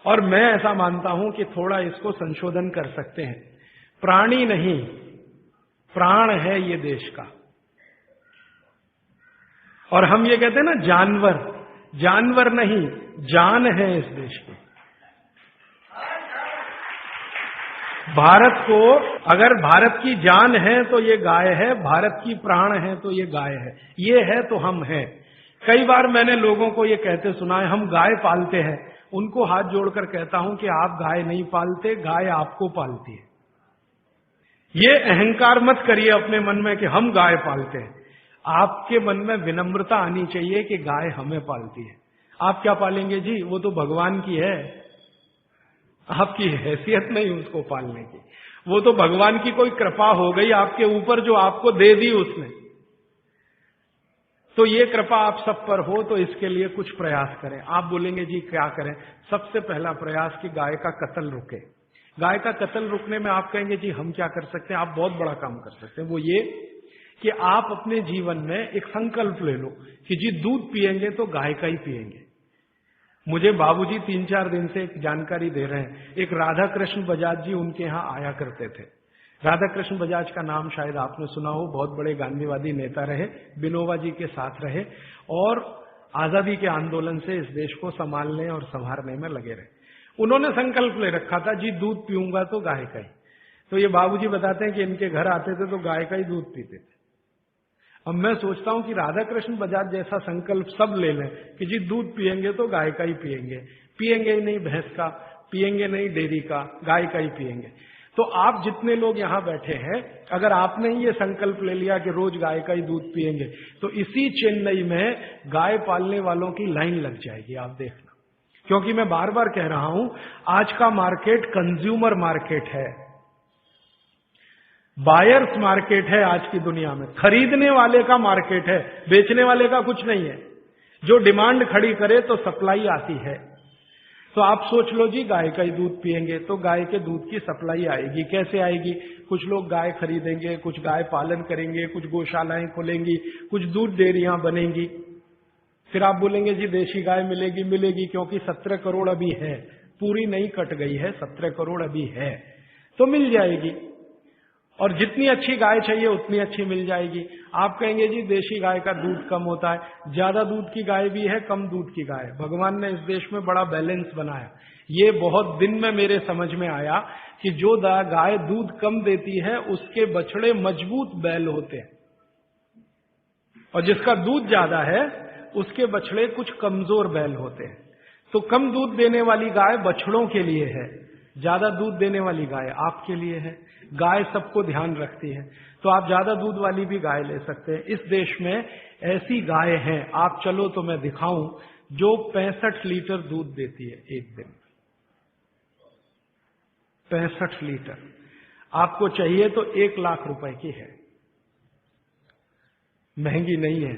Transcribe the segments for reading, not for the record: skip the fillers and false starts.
और मैं ऐसा मानता हूं कि थोड़ा इसको संशोधन कर सकते हैं। प्राणी नहीं, प्राण है ये देश का। और हम ये कहते हैं ना जानवर, जानवर नहीं, जान है इस देश की। भारत को अगर भारत की जान है तो ये गाय है, भारत की प्राण है तो ये गाय है, ये है तो हम हैं। कई बार मैंने लोगों को ये कहते सुना है हम गाय पालते हैं। उनको हाथ जोड़कर कहता हूं कि आप गाय नहीं पालते, गाय आपको पालती है। ये अहंकार मत करिए अपने मन में कि हम गाय पालते हैं। आपके मन में विनम्रता आनी चाहिए कि गाय हमें पालती है। आप क्या पालेंगे जी, वो तो भगवान की है, आपकी हैसियत नहीं उसको पालने की। वो तो भगवान की कोई कृपा हो गई आपके ऊपर जो आपको दे दी उसने। तो ये कृपा आप सब पर हो तो इसके लिए कुछ प्रयास करें। आप बोलेंगे जी क्या करें? सबसे पहला प्रयास कि गाय का कत्ल रुके। गाय का कत्ल रुकने में आप कहेंगे जी हम क्या कर सकते हैं? आप बहुत बड़ा काम कर सकते हैं। वो ये कि आप अपने जीवन में एक संकल्प ले लो कि जी दूध पिएंगे तो गाय का ही पिएंगे। मुझे बाबूजी 3-4 दिन से एक जानकारी दे रहे हैं। एक राधा कृष्ण बजाज जी उनके यहां आया करते थे। राधा कृष्ण बजाज का नाम शायद आपने सुना हो, बहुत बड़े गांधीवादी नेता रहे, विनोबा जी के साथ रहे और आजादी के आंदोलन से इस देश को संभालने और संवारने में लगे रहे। उन्होंने संकल्प ले रखा था जी दूध पीऊंगा तो गाय का ही। तो ये बाबूजी बताते हैं कि इनके घर आते थे तो गाय का ही दूध पीते थे। अब मैं सोचता हूं कि राधा कृष्ण बजाज जैसा संकल्प सब ले लें कि जी दूध पिएंगे तो गाय का ही पिएंगे, पिएंगे ही नहीं भैंस का, पिएंगे नहीं डेयरी का, गाय का ही पिएंगे। तो आप जितने लोग यहां बैठे हैं, अगर आपने ये संकल्प ले लिया कि रोज गाय का ही दूध पिएंगे तो इसी चेन्नई में गाय पालने वालों की लाइन लग जाएगी, आप देखना। क्योंकि मैं बार बार कह रहा हूं आज का मार्केट कंज्यूमर मार्केट है, बायर्स मार्केट है। आज की दुनिया में खरीदने वाले का मार्केट है, बेचने वाले का कुछ नहीं है। जो डिमांड खड़ी करे तो सप्लाई आती है। तो आप सोच लो जी गाय का ही दूध पिएंगे तो गाय के दूध की सप्लाई आएगी। कैसे आएगी? कुछ लोग गाय खरीदेंगे, कुछ गाय पालन करेंगे, कुछ गौशालाएं खुलेंगी, कुछ दूध डेयरियां बनेंगी। फिर आप बोलेंगे जी देशी गाय मिलेगी, मिलेगी क्योंकि 17 करोड़ अभी है, पूरी नहीं कट गई है, 17 करोड़ अभी है तो मिल जाएगी। और जितनी अच्छी गाय चाहिए उतनी अच्छी मिल जाएगी। आप कहेंगे जी देशी गाय का दूध कम होता है। ज्यादा दूध की गाय भी है, कम दूध की गाय। भगवान ने इस देश में बड़ा बैलेंस बनाया। ये बहुत दिन में मेरे समझ में आया कि जो गाय दूध कम देती है उसके बछड़े मजबूत बैल होते हैं और जिसका दूध ज्यादा है उसके बछड़े कुछ कमजोर बैल होते हैं। तो कम दूध देने वाली गाय बछड़ों के लिए है, ज्यादा दूध देने वाली गाय आपके लिए है। गाय सबको ध्यान रखती है तो आप ज्यादा दूध वाली भी गाय ले सकते हैं। इस देश में ऐसी गाय हैं, आप चलो तो मैं दिखाऊं, जो 65 लीटर दूध देती है एक दिन। 65 लीटर। आपको चाहिए तो 1 लाख रुपए की है, महंगी नहीं है।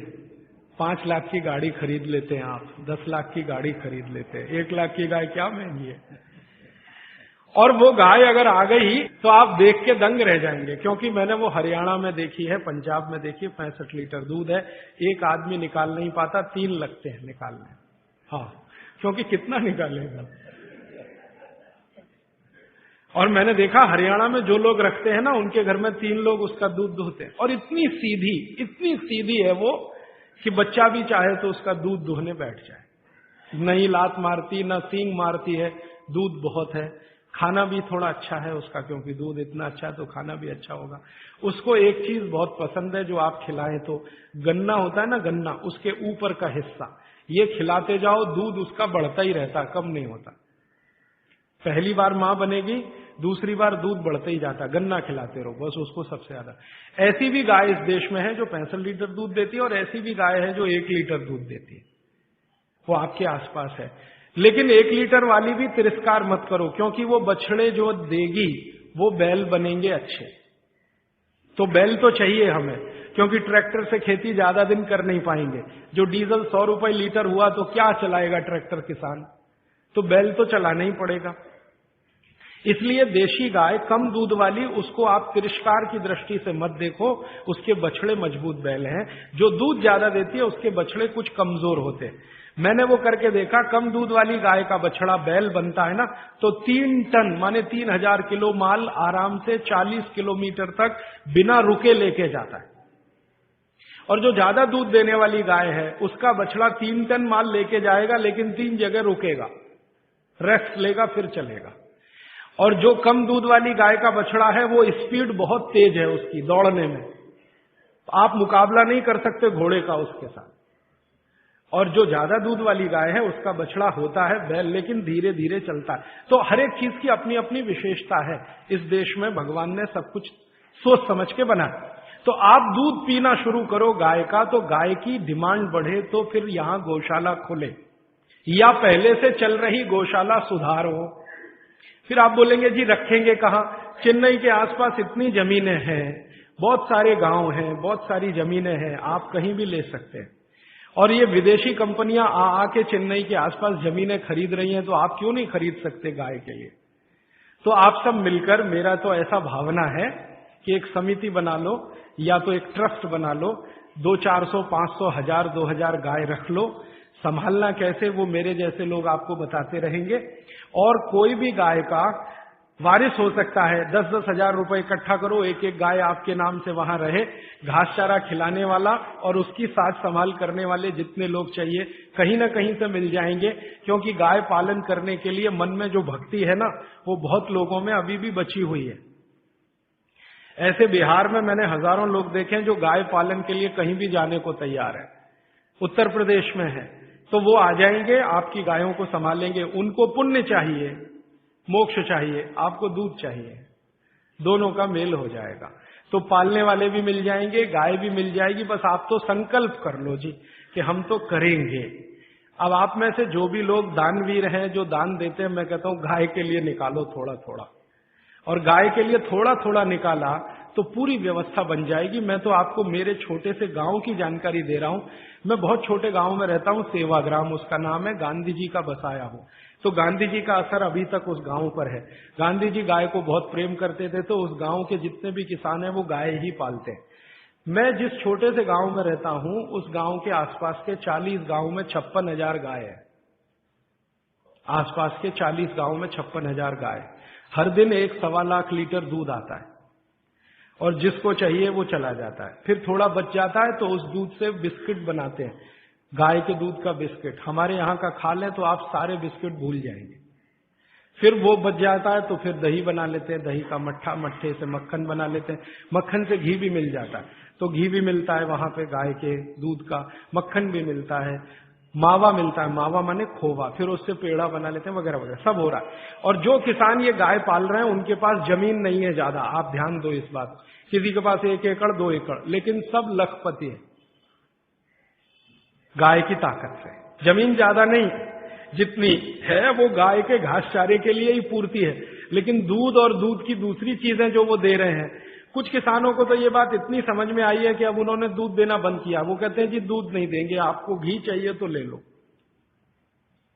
5 लाख की गाड़ी खरीद लेते हैं आप, 10 लाख की गाड़ी खरीद लेते हैं। 1 लाख की गाय क्या महंगी है। और वो गाय अगर आ गई तो आप देख के दंग रह जाएंगे। क्योंकि मैंने वो हरियाणा में देखी है, पंजाब में देखी है। 65 लीटर दूध है, एक आदमी निकाल नहीं पाता, 3 लगते हैं निकालने। हाँ, क्योंकि कितना निकालेगा। और मैंने देखा हरियाणा में जो लोग रखते हैं ना उनके घर में 3 लोग उसका दूध दुहते हैं। और इतनी सीधी है वो कि बच्चा भी चाहे तो उसका दूध दुहने बैठ जाए। नहीं लात मारती, ना सींग मारती है, दूध बहुत है। खाना भी थोड़ा अच्छा है उसका, क्योंकि दूध इतना अच्छा है तो खाना भी अच्छा होगा। उसको एक चीज बहुत पसंद है जो आप खिलाएं तो, गन्ना होता है ना, गन्ना, उसके ऊपर का हिस्सा ये खिलाते जाओ, दूध उसका बढ़ता ही रहता, कम नहीं होता। पहली बार मां बनेगी, दूसरी बार दूध बढ़ते ही जाता। गन्ना खिलाते रहो बस उसको सबसे ज्यादा। ऐसी भी गाय इस देश में है जो 65 लीटर दूध देती है और ऐसी भी गाय है जो 1 लीटर दूध देती है, वो आपके आसपास है। लेकिन 1 लीटर वाली भी तिरस्कार मत करो, क्योंकि वो बछड़े जो देगी वो बैल बनेंगे अच्छे। तो बैल तो चाहिए हमें, क्योंकि ट्रैक्टर से खेती ज्यादा दिन कर नहीं पाएंगे। जो डीजल 100 रुपए लीटर हुआ तो क्या चलाएगा ट्रैक्टर किसान, तो बैल तो चलाना ही पड़ेगा। इसलिए देशी गाय कम दूध वाली, उसको आप तिरस्कार की दृष्टि से मत देखो, उसके बछड़े मजबूत बैल हैं। जो दूध ज्यादा देती है उसके बछड़े कुछ कमजोर होते हैं। मैंने वो करके देखा, कम दूध वाली गाय का बछड़ा बैल बनता है ना, तो 3 टन माने 3000 किलो माल आराम से 40 किलोमीटर तक बिना रुके लेके जाता है। और जो ज्यादा दूध देने वाली गाय है उसका बछड़ा 3 टन माल लेके जाएगा, लेकिन 3 जगह रुकेगा, रेस्ट लेगा, फिर चलेगा। और जो कम दूध वाली गाय का बछड़ा है वो स्पीड बहुत तेज है उसकी दौड़ने में, आप मुकाबला नहीं कर सकते घोड़े का उसके साथ। और जो ज्यादा दूध वाली गाय है उसका बछड़ा होता है बैल, लेकिन धीरे धीरे चलता है। तो हर एक चीज की अपनी अपनी विशेषता है। इस देश में भगवान ने सब कुछ सोच समझ के बनाया। तो आप दूध पीना शुरू करो गाय का, तो गाय की डिमांड बढ़े, तो फिर यहां गौशाला खुले, या पहले से चल रही गौशाला सुधारो। फिर आप बोलेंगे जी रखेंगे कहां? चेन्नई के आसपास इतनी जमीनें हैं, बहुत सारे गांव हैं, बहुत सारी जमीनें हैं, आप कहीं भी ले सकते हैं। और ये विदेशी कंपनियां आके चेन्नई के आसपास जमीनें खरीद रही हैं, तो आप क्यों नहीं खरीद सकते गाय के लिए? तो आप सब मिलकर, मेरा तो ऐसा भावना है कि एक समिति बना लो या तो एक ट्रस्ट बना लो, 200-400, 500, 1000, 2000 गाय रख लो। संभालना कैसे वो मेरे जैसे लोग आपको बताते रहेंगे। और कोई भी गाय का वारिस हो सकता है, 10-10 हजार रुपए इकट्ठा करो, एक एक गाय आपके नाम से वहां रहे, घास चारा खिलाने वाला और उसकी साज संभाल करने वाले जितने लोग चाहिए कहीं ना कहीं से मिल जाएंगे। क्योंकि गाय पालन करने के लिए मन में जो भक्ति है ना, वो बहुत लोगों में अभी भी बची हुई है। ऐसे बिहार में मैंने हजारों लोग देखे हैं जो गाय पालन के लिए कहीं भी जाने को तैयार है। उत्तर प्रदेश में है, तो वो आ जाएंगे, आपकी गायों को संभालेंगे। उनको पुण्य चाहिए, मोक्ष चाहिए, आपको दूध चाहिए, दोनों का मेल हो जाएगा। तो पालने वाले भी मिल जाएंगे, गाय भी मिल जाएगी। बस आप तो संकल्प कर लो जी कि हम तो करेंगे। अब आप में से जो भी लोग दानवीर हैं, जो दान देते हैं, मैं कहता हूं गाय के लिए निकालो थोड़ा थोड़ा। और गाय के लिए थोड़ा थोड़ा निकाला तो पूरी व्यवस्था बन जाएगी। मैं तो आपको मेरे छोटे से गांव की जानकारी दे रहा हूं। मैं बहुत छोटे गांव में रहता हूं, सेवाग्राम उसका नाम है, गांधी जी का बसाया हूं। तो गांधी जी का असर अभी तक उस गांव पर है। गांधी जी गाय को बहुत प्रेम करते थे, तो उस गांव के जितने भी किसान हैं वो गाय ही पालते हैं। मैं जिस छोटे से गांव में रहता हूं, उस गांव के आसपास के 40 गांव में 56,000 गाय है। आसपास के 40 गांव में 56,000 गाय। हर दिन 1-1.25 लाख लीटर दूध आता है, और जिसको चाहिए वो चला जाता है। फिर थोड़ा बच जाता है तो उस दूध से बिस्किट बनाते हैं, गाय के दूध का बिस्किट। हमारे यहाँ का खा लें तो आप सारे बिस्किट भूल जाएंगे। फिर वो बच जाता है तो फिर दही बना लेते हैं, दही का मट्ठा, मट्ठे से मक्खन बना लेते हैं, मक्खन से घी भी मिल जाता है। तो घी भी मिलता है वहां पे गाय के दूध का, मक्खन भी मिलता है, मावा मिलता है, मावा माने खोवा, फिर उससे पेड़ा बना लेते हैं, वगैरह वगैरह सब हो रहा है। और जो किसान ये गाय पाल रहे हैं उनके पास जमीन नहीं है ज्यादा, आप ध्यान दो इस बात। किसी के पास 1 एकड़ 2 एकड़, लेकिन सब लखपति है गाय की ताकत से। जमीन ज्यादा नहीं, जितनी है वो गाय के घास चारे के लिए ही पूर्ति है। लेकिन दूध और दूध की दूसरी चीजें जो वो दे रहे हैं, कुछ किसानों को तो ये बात इतनी समझ में आई है कि अब उन्होंने दूध देना बंद किया। वो कहते हैं जी दूध नहीं देंगे, आपको घी चाहिए तो ले लो,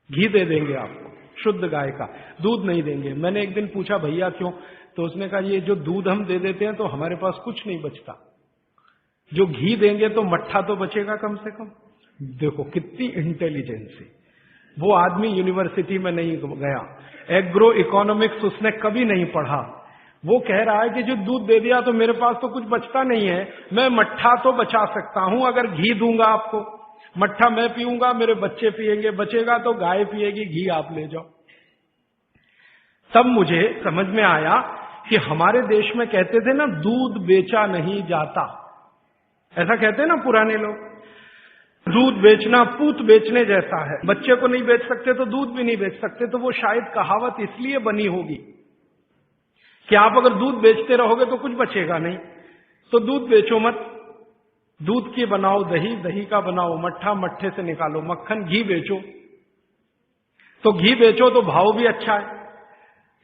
घी दे देंगे आपको शुद्ध गाय का, दूध नहीं देंगे। मैंने एक दिन पूछा भैया क्यों? तो उसने कहा ये जो दूध हम दे देते हैं तो हमारे पास कुछ नहीं बचता, जो घी देंगे तो मट्ठा तो बचेगा कम से कम। देखो कितनी इंटेलिजेंसी। वो आदमी यूनिवर्सिटी में नहीं गया, एग्रो इकोनॉमिक्स उसने कभी नहीं पढ़ा। वो कह रहा है कि जो दूध दे दिया तो मेरे पास तो कुछ बचता नहीं है, मैं मट्ठा तो बचा सकता हूं अगर घी दूंगा आपको। मट्ठा मैं पीऊंगा, मेरे बच्चे पिएंगे, बचेगा तो गाय पिएगी, घी आप ले जाओ। तब मुझे समझ में आया कि हमारे देश में कहते थे ना, दूध बेचा नहीं जाता, ऐसा कहते हैं ना पुराने लोग। दूध बेचना पूत बेचने जैसा है, बच्चे को नहीं बेच सकते तो दूध भी नहीं बेच सकते। तो वो शायद कहावत इसलिए बनी होगी कि आप अगर दूध बेचते रहोगे तो कुछ बचेगा नहीं, तो दूध बेचो मत। दूध की बनाओ दही, दही का बनाओ मट्ठा, मट्ठे से निकालो मक्खन, घी बेचो। तो घी बेचो तो भाव भी अच्छा है,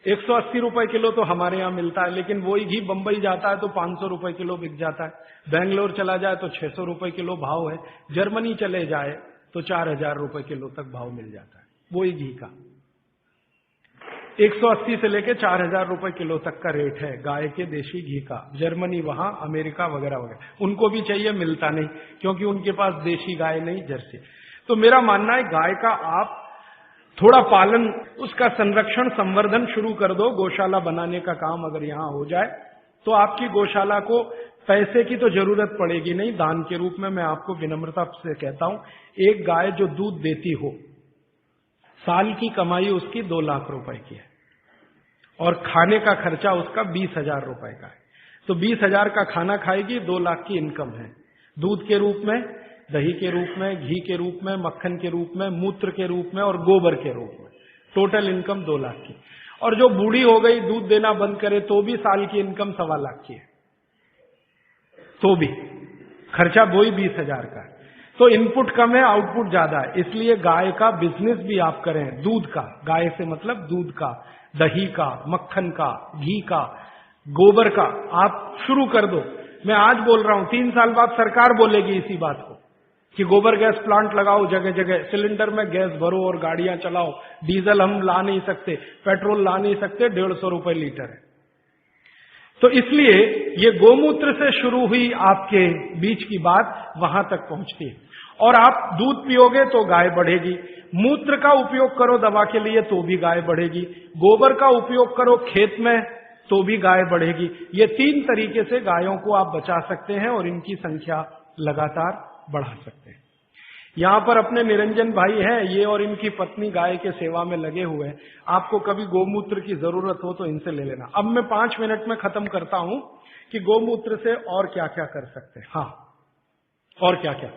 180 रुपए किलो तो हमारे यहां मिलता है, लेकिन वही घी बंबई जाता है तो 500 रुपए किलो बिक जाता है, बेंगलोर चला जाए तो 600 रुपए किलो भाव है, जर्मनी चले जाए तो 4000 रुपए किलो तक भाव मिल जाता है वही घी का। 180 से लेके 4000 रुपए किलो तक का रेट है गाय के देशी घी का। जर्मनी, वहां अमेरिका वगैरह वगैरह, उनको भी चाहिए, मिलता नहीं क्योंकि उनके पास देशी गाय नहीं, जर्सी। तो मेरा मानना है गाय का आप थोड़ा पालन, उसका संरक्षण, संवर्धन शुरू कर दो। गौशाला बनाने का काम अगर यहां हो जाए तो आपकी गौशाला को पैसे की तो जरूरत पड़ेगी नहीं, दान के रूप में मैं आपको विनम्रता से कहता हूं, एक गाय जो दूध देती हो, साल की कमाई उसकी 2 लाख रुपए की है और खाने का खर्चा उसका 20,000 रुपए का है। तो 20,000 का खाना खाएगी, 2 लाख की इनकम है। दूध के रूप में, दही के रूप में, घी के रूप में, मक्खन के रूप में, मूत्र के रूप में और गोबर के रूप में, टोटल इनकम 2 लाख की। और जो बूढ़ी हो गई, दूध देना बंद करे तो भी साल की इनकम 1.25 लाख की है, तो भी खर्चा वही 20,000 का है। तो इनपुट कम है, आउटपुट ज्यादा है। इसलिए गाय का बिजनेस भी आप करें, दूध का, गाय से मतलब दूध का, दही का, मक्खन का, घी का, गोबर का, आप शुरू कर दो। मैं आज बोल रहा हूं, 3 साल बाद सरकार बोलेगी इसी बात को कि गोबर गैस प्लांट लगाओ, जगह जगह सिलेंडर में गैस भरो और गाड़ियां चलाओ। डीजल हम ला नहीं सकते, पेट्रोल ला नहीं सकते, 150 रुपए लीटर है। तो इसलिए ये गोमूत्र से शुरू हुई आपके बीच की बात वहां तक पहुंचती है। और आप दूध पियोगे तो गाय बढ़ेगी, मूत्र का उपयोग करो दवा के लिए तो भी गाय बढ़ेगी, गोबर का उपयोग करो खेत में तो भी गाय बढ़ेगी। ये 3 तरीके से गायों को आप बचा सकते हैं और इनकी संख्या लगातार बढ़ा सकते हैं। यहां पर अपने निरंजन भाई हैं, ये और इनकी पत्नी गाय के सेवा में लगे हुए हैं। आपको कभी गोमूत्र की जरूरत हो तो इनसे ले लेना। अब मैं 5 मिनट में खत्म करता हूं कि गोमूत्र से और क्या क्या कर सकते हैं। हाँ, और क्या क्या।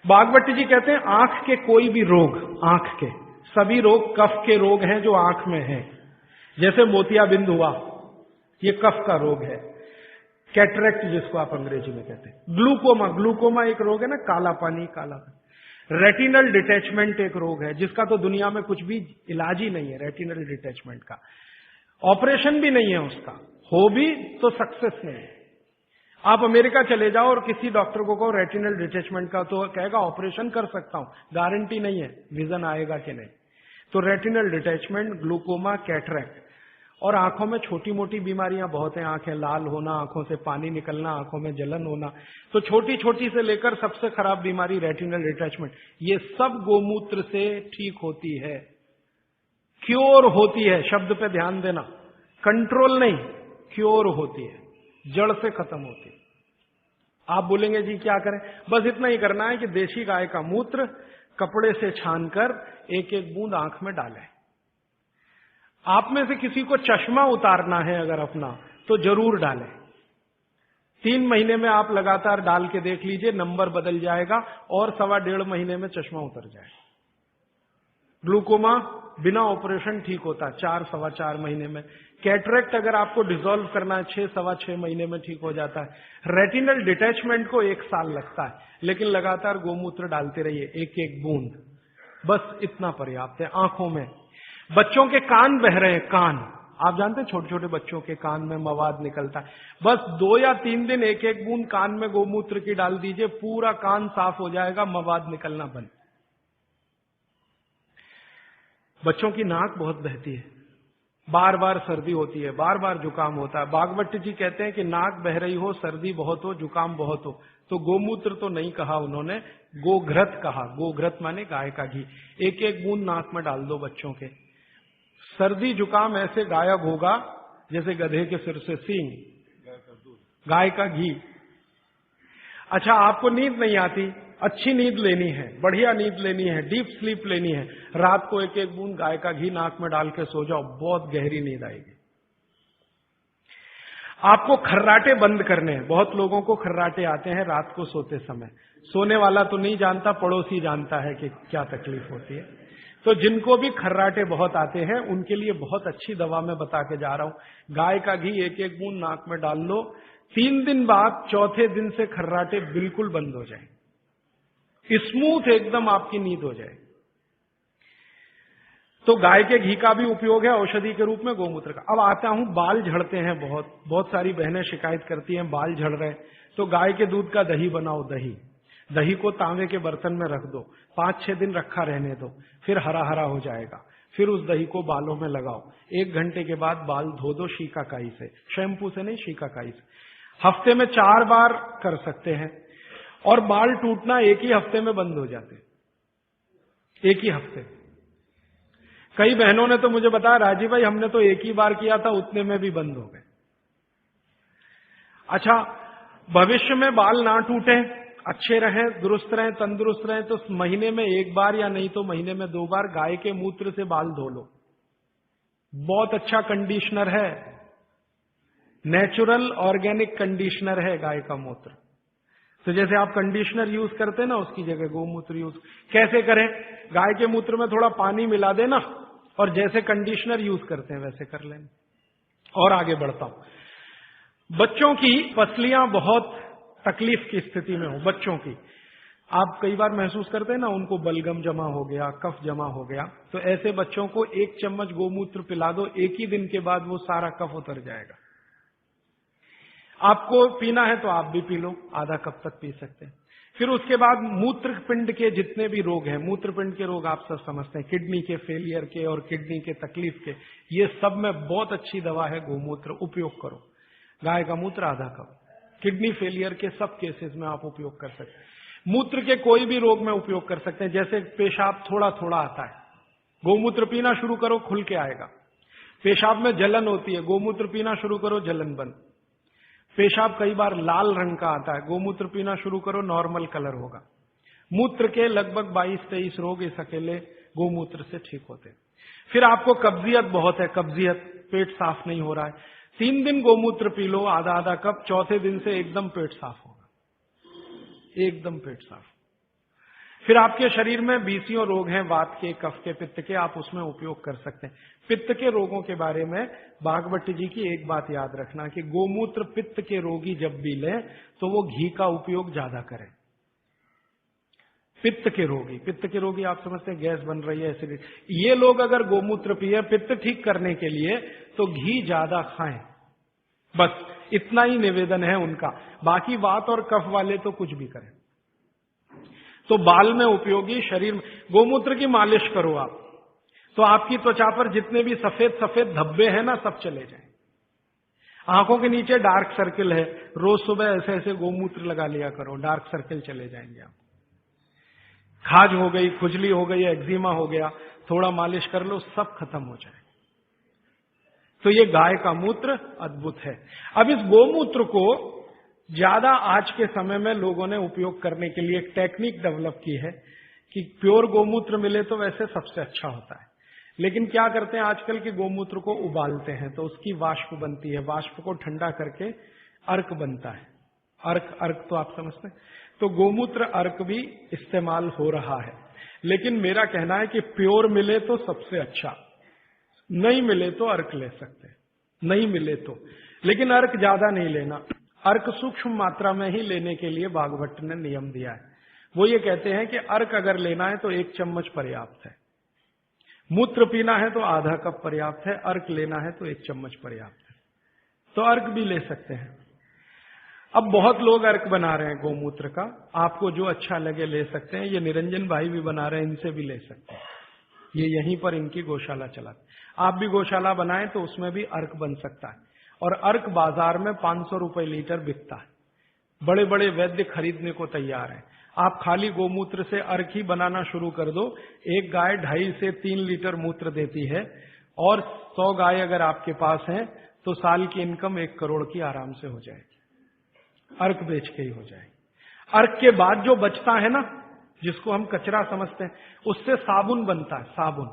बागवती जी कहते हैं आंख के कोई भी रोग, आंख के सभी रोग कफ के रोग हैं जो आंख में हैं। जैसे मोतियाबिंद हुआ, ये कफ का रोग है। कैटरेक्ट जिसको आप अंग्रेजी में कहते हैं, ग्लूकोमा, ग्लूकोमा एक रोग है ना, काला पानी, काला पानी। रेटिनल डिटैचमेंट एक रोग है जिसका तो दुनिया में कुछ भी इलाज ही नहीं है, रेटिनल डिटैचमेंट का ऑपरेशन भी नहीं है, उसका हो भी तो सक्सेस नहीं है। आप अमेरिका चले जाओ और किसी डॉक्टर को कहो रेटिनल डिटैचमेंट का, तो कहेगा ऑपरेशन कर सकता हूं, गारंटी नहीं है विजन आएगा कि नहीं। तो रेटिनल डिटैचमेंट, ग्लूकोमा, कैटरेक्ट। और आंखों में छोटी मोटी बीमारियां बहुत हैं, आंखें लाल होना, आंखों से पानी निकलना, आंखों में जलन होना। तो छोटी छोटी से लेकर सबसे खराब बीमारी रेटिनल डिटैचमेंट, ये सब गोमूत्र से ठीक होती है, क्योर होती है। शब्द पे ध्यान देना, कंट्रोल नहीं, क्योर होती है, जड़ से खत्म होती है। आप बोलेंगे जी क्या करें? बस इतना ही करना है कि देशी गाय का मूत्र कपड़े से छानकर एक एक बूंद आंख में डालें। आप में से किसी को चश्मा उतारना है अगर अपना, तो जरूर डालें। 3 महीने में आप लगातार डाल के देख लीजिए, नंबर बदल जाएगा और 1.25 महीने में चश्मा उतर जाएगा। ग्लूकोमा बिना ऑपरेशन ठीक होता है 4-4.25 महीने में। कैटरेक्ट अगर आपको डिसॉल्व करना है 6-6.25 महीने में ठीक हो जाता है। रेटिनल डिटैचमेंट को 1 साल लगता है, लेकिन लगातार गोमूत्र डालते रहिए, एक एक बूंद, बस इतना पर्याप्त है। आंखों में, बच्चों के कान बह रहे हैं, कान, आप जानते हैं छोटे छोटे बच्चों के कान में मवाद निकलता है, बस 2 या 3 दिन एक एक बूंद कान में गोमूत्र की डाल दीजिए, पूरा कान साफ हो जाएगा, मवाद निकलना बंद। बच्चों की नाक बहुत बहती है, बार बार सर्दी होती है, बार बार जुकाम होता है। बागवती जी कहते हैं कि नाक बह रही हो, सर्दी बहुत हो, जुकाम बहुत हो, तो गोमूत्र तो नहीं कहा उन्होंने, गोघृत कहा। गोघृत माने गाय का घी, एक एक बूंद नाक में डाल दो बच्चों के, सर्दी जुकाम ऐसे गायब होगा जैसे गधे के सिर से सींग। गाय का घी। अच्छा, आपको नींद नहीं आती, अच्छी नींद लेनी है, बढ़िया नींद लेनी है, डीप स्लीप लेनी है, रात को एक एक बूंद गाय का घी नाक में डाल के सो जाओ, बहुत गहरी नींद आएगी। आपको खर्राटे बंद करने हैं। बहुत लोगों को खर्राटे आते हैं रात को सोते समय, सोने वाला तो नहीं जानता, पड़ोसी जानता है कि क्या तकलीफ होती है। तो जिनको भी खर्राटे बहुत आते हैं उनके लिए बहुत अच्छी दवा मैं बता के जा रहा हूं। गाय का घी एक एक बूंद नाक में डाल लो, 3 दिन बाद चौथे दिन से खर्राटे बिल्कुल बंद हो जाए, स्मूथ एकदम आपकी नींद हो जाए। तो गाय के घी का भी उपयोग है औषधि के रूप में, गोमूत्र का। अब आता हूं, बाल झड़ते हैं बहुत सारी बहनें शिकायत करती हैं बाल झड़ रहे, तो गाय के दूध का दही बनाओ। दही को तांबे के बर्तन में रख दो, 5-6 दिन रखा रहने दो, फिर हरा हरा हो जाएगा। फिर उस दही को बालों में लगाओ, 1 घंटे के बाद बाल धो दो शीकाकाई से, शैम्पू से नहीं, शीकाकाई से। हफ्ते में 4 बार कर सकते हैं, और बाल टूटना एक ही हफ्ते में बंद हो जाते। एक ही हफ्ते। कई बहनों ने तो मुझे बताया, राजीव भाई हमने तो एक ही बार किया था, उतने में भी बंद हो गए। अच्छा, भविष्य में बाल ना टूटे, अच्छे रहें, दुरुस्त रहें, तंदुरुस्त रहें, तो महीने में एक बार या नहीं तो महीने में 2 बार गाय के मूत्र से बाल धो लो। बहुत अच्छा कंडीशनर है, नेचुरल ऑर्गेनिक कंडीशनर है गाय का मूत्र। तो जैसे आप कंडीशनर यूज करते हैं ना, उसकी जगह गोमूत्र यूज कैसे करें? गाय के मूत्र में थोड़ा पानी मिला देना और जैसे कंडीशनर यूज करते हैं वैसे कर लेना। और आगे बढ़ता हूं। बच्चों की पसलियां बहुत तकलीफ की स्थिति में हो, बच्चों की आप कई बार महसूस करते हैं ना, उनको बलगम जमा हो गया, कफ जमा हो गया, तो ऐसे बच्चों को 1 चम्मच गोमूत्र पिला दो, एक ही दिन के बाद वो सारा कफ उतर जाएगा। आपको पीना है तो आप भी पी लो, आधा कप तक पी सकते हैं। फिर उसके बाद मूत्रपिंड के जितने भी रोग हैं, मूत्रपिंड के रोग आप सब समझते हैं, किडनी के फेलियर के और किडनी के तकलीफ के, ये सब में बहुत अच्छी दवा है गोमूत्र, उपयोग करो। गाय का मूत्र आधा कप, किडनी फेलियर के सब केसेस में आप उपयोग कर सकते हैं। मूत्र के कोई भी रोग में उपयोग कर सकते हैं। जैसे पेशाब थोड़ा थोड़ा आता है, गोमूत्र पीना शुरू करो, खुल के आएगा। पेशाब में जलन होती है, गोमूत्र पीना शुरू करो, जलन बंद। पेशाब कई बार लाल रंग का आता है, गोमूत्र पीना शुरू करो, नॉर्मल कलर होगा। मूत्र के लगभग 22-23 रोग इस अकेले गोमूत्र से ठीक होते हैं। फिर आपको कब्जियत बहुत है, कब्जियत, पेट साफ नहीं हो रहा है, 3 दिन गोमूत्र पी लो, आधा आधा कप, चौथे दिन से एकदम पेट साफ होगा, एकदम पेट साफ। फिर आपके शरीर में बीसियों रोग हैं, वात के, कफ के, पित्त के, आप उसमें उपयोग कर सकते हैं। पित्त के रोगों के बारे में भागवत जी की एक बात याद रखना कि गोमूत्र पित्त के रोगी जब भी लें तो वो घी का उपयोग ज्यादा करें। पित्त के रोगी आप समझते हैं गैस बन रही है, एसिडिटी, ये लोग अगर गोमूत्र पिए पित्त ठीक करने के लिए तो घी ज्यादा खाएं, बस इतना ही निवेदन है उनका। बाकी वात और कफ वाले तो कुछ भी करें। तो बाल में उपयोगी, शरीर में गोमूत्र की मालिश करो आप, तो आपकी त्वचा पर जितने भी सफेद सफेद धब्बे हैं ना, सब चले जाएं। आंखों के नीचे डार्क सर्किल है, रोज सुबह ऐसे ऐसे गोमूत्र लगा लिया करो, डार्क सर्किल चले जाएंगे आप। खाज हो गई, खुजली हो गई, एक्जिमा हो गया, थोड़ा मालिश कर लो, सब खत्म हो जाए। तो ये गाय का मूत्र अद्भुत है। अब इस गोमूत्र को ज्यादा आज के समय में लोगों ने उपयोग करने के लिए एक टेक्निक डेवलप की है कि प्योर गोमूत्र मिले तो वैसे सबसे अच्छा होता है, लेकिन क्या करते हैं आजकल के गोमूत्र को उबालते हैं तो उसकी वाष्प बनती है, वाष्प को ठंडा करके अर्क बनता है। अर्क तो आप समझते हैं। तो गोमूत्र अर्क भी इस्तेमाल हो रहा है, लेकिन मेरा कहना है कि प्योर मिले तो सबसे अच्छा, नहीं मिले तो अर्क ले सकते हैं, नहीं मिले तो, लेकिन अर्क ज्यादा नहीं लेना। अर्क सूक्ष्म मात्रा में ही लेने के लिए भागवत ने नियम दिया है। वो ये कहते हैं कि अर्क अगर लेना है तो 1 चम्मच पर्याप्त है, मूत्र पीना है तो आधा कप पर्याप्त है, अर्क लेना है तो 1 चम्मच पर्याप्त है। तो अर्क भी ले सकते हैं। अब बहुत लोग अर्क बना रहे हैं गोमूत्र का, आपको जो अच्छा लगे ले सकते हैं। ये निरंजन भाई भी बना रहे हैं, इनसे भी ले सकते हैं, ये यहीं पर इनकी गौशाला चलाते। आप भी गौशाला बनाएं तो उसमें भी अर्क बन सकता है। और अर्क बाजार में 500 रुपए लीटर बिकता है, बड़े बड़े वैद्य खरीदने को तैयार हैं। आप खाली गोमूत्र से अर्क ही बनाना शुरू कर दो, एक गाय 2.5 से 3 लीटर मूत्र देती है, और 100 गाय अगर आपके पास हैं तो साल की इनकम 1 करोड़ की आराम से हो जाएगी, अर्क बेच के ही हो जाएगी। अर्क के बाद जो बचता है ना, जिसको हम कचरा समझते हैं, उससे साबुन बनता है, साबुन,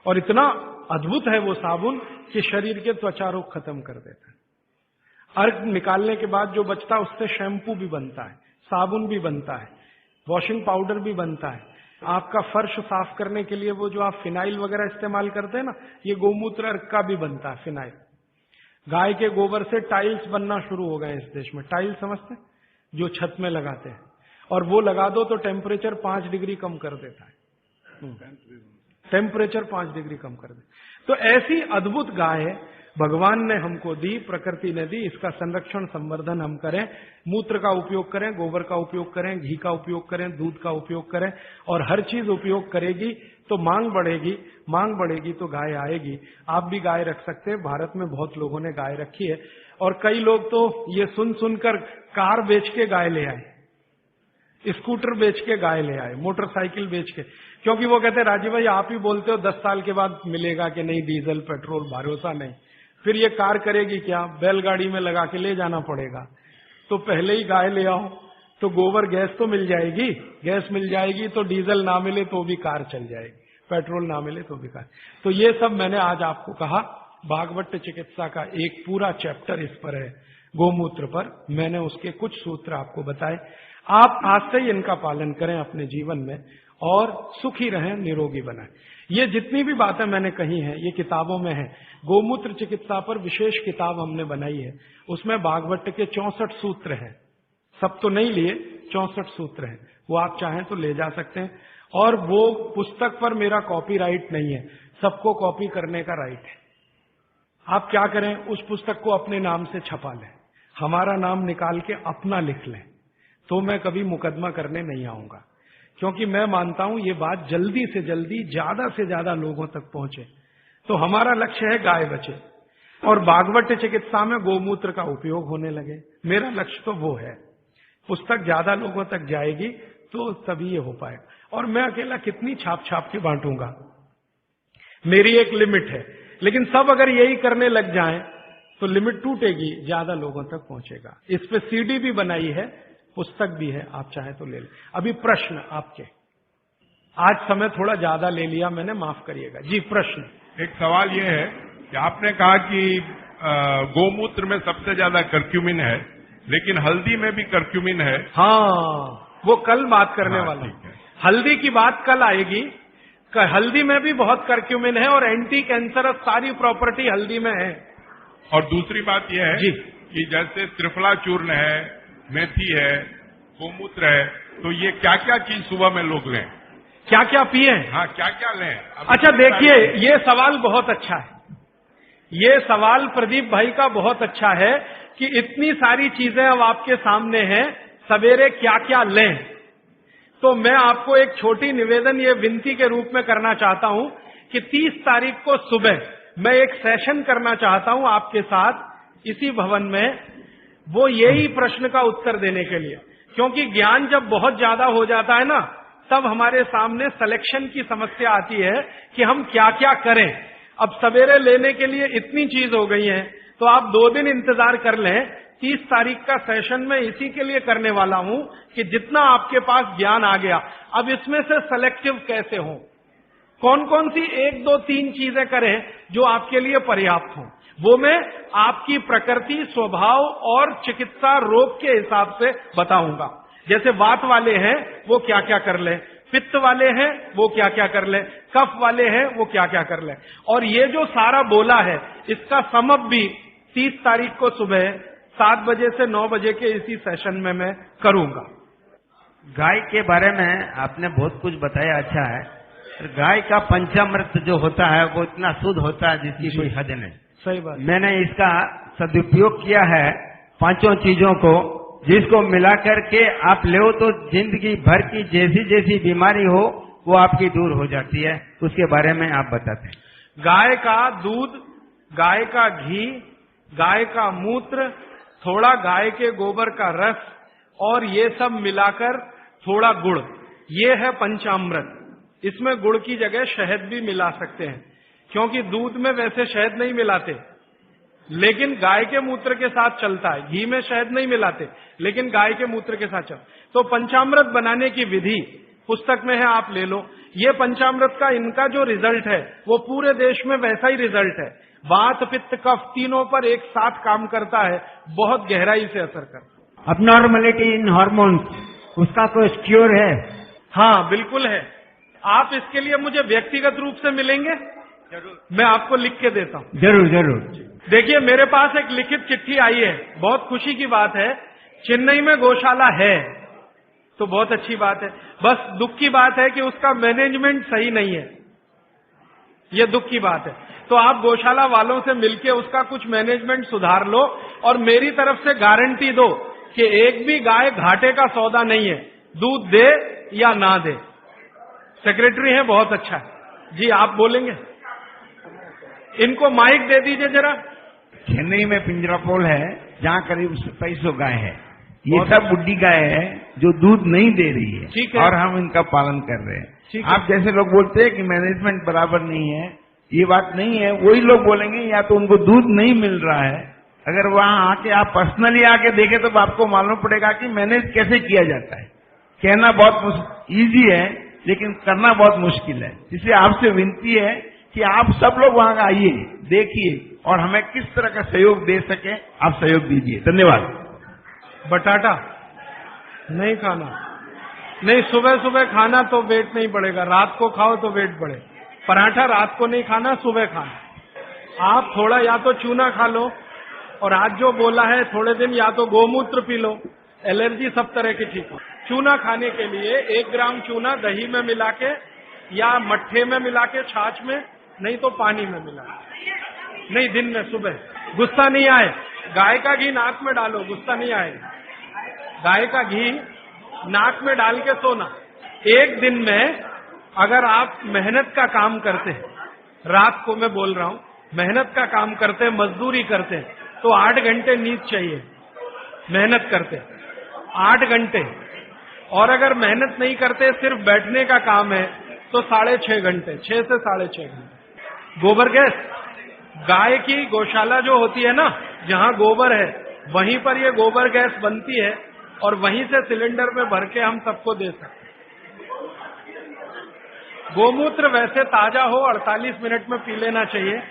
और इतना अद्भुत है वो साबुन कि शरीर के त्वचा रोग खत्म कर देता है। अर्क निकालने के बाद जो बचता है उससे शैम्पू भी बनता है, साबुन भी बनता है, वॉशिंग पाउडर भी बनता है। आपका फर्श साफ करने के लिए वो जो आप फिनाइल वगैरह इस्तेमाल करते हैं ना, ये गोमूत्र अर्क का भी बनता है, फिनाइल। गाय के गोबर से टाइल्स बनना शुरू हो गए इस देश में, टाइल्स समझते हैं, जो छत में लगाते हैं, और वो लगा दो तो टेम्परेचर 5 डिग्री कम कर देता है, टेम्परेचर 5 डिग्री कम कर दे। तो ऐसी अद्भुत गाय भगवान ने हमको दी, प्रकृति ने दी, इसका संरक्षण संवर्धन हम करें, मूत्र का उपयोग करें, गोबर का उपयोग करें, घी का उपयोग करें, दूध का उपयोग करें, और हर चीज उपयोग करेगी तो मांग बढ़ेगी, मांग बढ़ेगी तो गाय आएगी। आप भी गाय रख सकते हैं, भारत में बहुत लोगों ने गाय रखी है, और कई लोग तो ये सुन सुनकर कार बेच के गाय ले आए, स्कूटर बेच के गाय ले आए, मोटरसाइकिल बेच के। क्योंकि वो कहते राजीव भाई आप ही बोलते हो 10 साल के बाद मिलेगा कि नहीं डीजल पेट्रोल, भरोसा नहीं, फिर ये कार करेगी क्या, बैलगाड़ी में लगा के ले जाना पड़ेगा। तो पहले ही गाय ले आओ तो गोबर गैस तो मिल जाएगी, गैस मिल जाएगी तो डीजल ना मिले तो भी कार चल जाएगी, पेट्रोल ना मिले तो भी कार। तो ये सब मैंने आज आपको कहा। भागवत चिकित्सा का एक पूरा चैप्टर इस पर है, गोमूत्र पर। मैंने उसके कुछ सूत्र आपको बताए। आप आज से ही इनका पालन करें अपने जीवन में और सुखी रहें, निरोगी बनाएं। ये जितनी भी बातें मैंने कही हैं ये किताबों में है। गोमूत्र चिकित्सा पर विशेष किताब हमने बनाई है, उसमें भागवत के 64 सूत्र हैं। सब तो नहीं लिए, 64 सूत्र हैं, वो आप चाहें तो ले जा सकते हैं। और वो पुस्तक पर मेरा कॉपीराइट नहीं है, सबको कॉपी करने का राइट है। आप क्या करें, उस पुस्तक को अपने नाम से छपा लें, हमारा नाम निकाल के अपना लिख लें, तो मैं कभी मुकदमा करने नहीं आऊंगा। क्योंकि मैं मानता हूं ये बात जल्दी से जल्दी ज्यादा से ज्यादा लोगों तक पहुंचे। तो हमारा लक्ष्य है गाय बचे और भागवत चिकित्सा में गोमूत्र का उपयोग होने लगे। मेरा लक्ष्य तो वो है। पुस्तक ज्यादा लोगों तक जाएगी तो तभी ये हो पाएगा। और मैं अकेला कितनी छाप छाप के बांटूंगा, मेरी एक लिमिट है। लेकिन सब अगर यही करने लग जाएं तो लिमिट टूटेगी, ज्यादा लोगों तक पहुंचेगा। इस पे सीडी भी बनाई है, पुस्तक भी है, आप चाहें तो ले लें। अभी प्रश्न आपके, आज समय थोड़ा ज्यादा ले लिया मैंने, माफ करिएगा जी। प्रश्न, एक सवाल यह है कि आपने कहा कि गोमूत्र में सबसे ज्यादा कर्क्यूमिन है, लेकिन हल्दी में भी कर्क्यूमिन है। हाँ, वो कल बात करने वाला हूं। हल्दी की बात कल आएगी। हल्दी में भी बहुत कर्क्यूमिन है और एंटी कैंसरस सारी प्रॉपर्टी हल्दी में है। और दूसरी बात यह है जी कि जैसे त्रिफला चूर्ण है, मेथी है, गोमूत्र है, तो ये क्या क्या चीज सुबह में लोग लें, क्या क्या पिए? हाँ, क्या क्या लें? अच्छा देखिए, ये सवाल बहुत अच्छा है। ये सवाल प्रदीप भाई का बहुत अच्छा है कि इतनी सारी चीजें अब आपके सामने हैं, सवेरे क्या क्या लें। तो मैं आपको एक छोटी निवेदन, ये विनती के रूप में करना चाहता हूं कि 30 तारीख को सुबह मैं एक सेशन करना चाहता हूं आपके साथ इसी भवन में, वो यही प्रश्न का उत्तर देने के लिए। क्योंकि ज्ञान जब बहुत ज्यादा हो जाता है ना, तब हमारे सामने सिलेक्शन की समस्या आती है कि हम क्या क्या करें। अब सवेरे लेने के लिए इतनी चीज हो गई है, तो आप 2 दिन इंतजार कर लें। 30 तारीख का सेशन में इसी के लिए करने वाला हूं कि जितना आपके पास ज्ञान आ गया, अब इसमें से सेलेक्टिव कैसे हो, कौन कौन सी 1, 2, 3 चीजें करें जो आपके लिए पर्याप्त हो। वो मैं आपकी प्रकृति, स्वभाव और चिकित्सा रोग के हिसाब से बताऊंगा। जैसे वात वाले हैं वो क्या क्या कर लें, पित्त वाले हैं वो क्या क्या कर लें, कफ वाले हैं वो क्या क्या कर लें। और ये जो सारा बोला है इसका समअप भी 30 तारीख को सुबह 7 बजे से 9 बजे के इसी सेशन में मैं करूंगा। गाय के बारे में आपने बहुत कुछ बताया, अच्छा है। गाय का पंचामृत जो होता है वो इतना शुद्ध होता है जिसकी कोई हद नहीं। सही बात। मैंने इसका सदुपयोग किया है 5 चीजों को, जिसको मिलाकर के आप ले तो जिंदगी भर की जैसी जैसी बीमारी हो वो आपकी दूर हो जाती है। उसके बारे में आप बताते हैं। गाय का दूध, गाय का घी, गाय का मूत्र, थोड़ा गाय के गोबर का रस और ये सब मिलाकर थोड़ा गुड़, ये है पंचामृत। इसमें गुड़ की जगह शहद भी मिला सकते हैं, क्योंकि दूध में वैसे शहद नहीं मिलाते, लेकिन गाय के मूत्र के साथ चलता है। घी में शहद नहीं मिलाते, लेकिन गाय के मूत्र के साथ चलता। तो पंचामृत बनाने की विधि पुस्तक में है, आप ले लो। ये पंचामृत का इनका जो रिजल्ट है वो पूरे देश में वैसा ही रिजल्ट है। वात, पित्त, कफ तीनों पर एक साथ काम करता है, बहुत गहराई से असर करता है। अबनॉर्मलिटी इन हार्मोन्स, उसका कोई क्योर है? हाँ बिल्कुल है। आप इसके लिए मुझे व्यक्तिगत रूप से मिलेंगे? जरूर, मैं आपको लिख के देता हूँ। जरूर जरूर। देखिए, मेरे पास एक लिखित चिट्ठी आई है, बहुत खुशी की बात है। चेन्नई में गौशाला है तो बहुत अच्छी बात है, बस दुख की बात है कि उसका मैनेजमेंट सही नहीं है, ये दुख की बात है। तो आप गौशाला वालों से मिलके उसका कुछ मैनेजमेंट सुधार लो और मेरी तरफ से गारंटी दो कि एक भी गाय घाटे का सौदा नहीं है, दूध दे या ना दे। सेक्रेटरी है, बहुत अच्छा है जी, आप बोलेंगे। इनको माइक दे दीजिए जरा। चेन्नई में पिंजरापोल है जहाँ करीब 2700 गाय है। ये सब बुढ़ी गाय है जो दूध नहीं दे रही है, ठीक है, और हम इनका पालन कर रहे हैं। ठीक है। आप जैसे लोग बोलते हैं कि मैनेजमेंट बराबर नहीं है, ये बात नहीं है। वही लोग बोलेंगे या तो उनको दूध नहीं मिल रहा है। अगर वहां आके आप पर्सनली आके देखें तो आपको मालूम पड़ेगा कि मैनेज कैसे किया जाता है। कहना बहुत इजी है लेकिन करना बहुत मुश्किल है। इसलिए आपसे विनती है कि आप सब लोग वहां आइए, देखिए और हमें किस तरह का सहयोग दे सके आप सहयोग दीजिए। धन्यवाद। बटाटा नहीं खाना, नहीं सुबह सुबह खाना तो वेट नहीं बढ़ेगा, रात को खाओ तो वेट बढ़े। पराठा रात को नहीं खाना, सुबह खाना। आप थोड़ा या तो चूना खा लो, और आज जो बोला है थोड़े दिन या तो गोमूत्र पी लो, एलर्जी सब तरह की ठीक हो। चूना खाने के लिए 1 ग्राम चूना दही में मिला के या मट्ठे में मिला के, छाछ में, नहीं तो पानी में मिला, नहीं दिन में सुबह। गुस्सा नहीं आए, गाय का घी नाक में डालो, गुस्सा नहीं आएगा। गाय का घी नाक में डाल के सोना। एक दिन में अगर आप मेहनत का काम करते हैं, रात को मैं बोल रहा हूं, मेहनत का काम करते हैं, मजदूरी करते हैं, तो 8 घंटे नींद चाहिए। मेहनत करते 8 घंटे, और अगर मेहनत नहीं करते सिर्फ बैठने का काम है तो 6.5 घंटे, 6 से 6.5 घंटे। गोबर गैस, गाय की गौशाला जो होती है ना, जहां गोबर है वहीं पर ये गोबर गैस बनती है और वहीं से सिलेंडर में भर के हम सबको दे सकते हैं। गोमूत्र वैसे ताजा हो 48 मिनट में पी लेना चाहिए।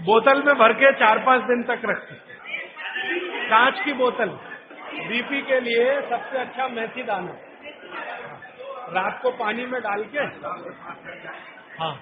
बोतल में भर के 4-5 दिन तक रखें, कांच की बोतल। बीपी के लिए सबसे अच्छा मेथी दाना, रात को पानी में डाल के, हाँ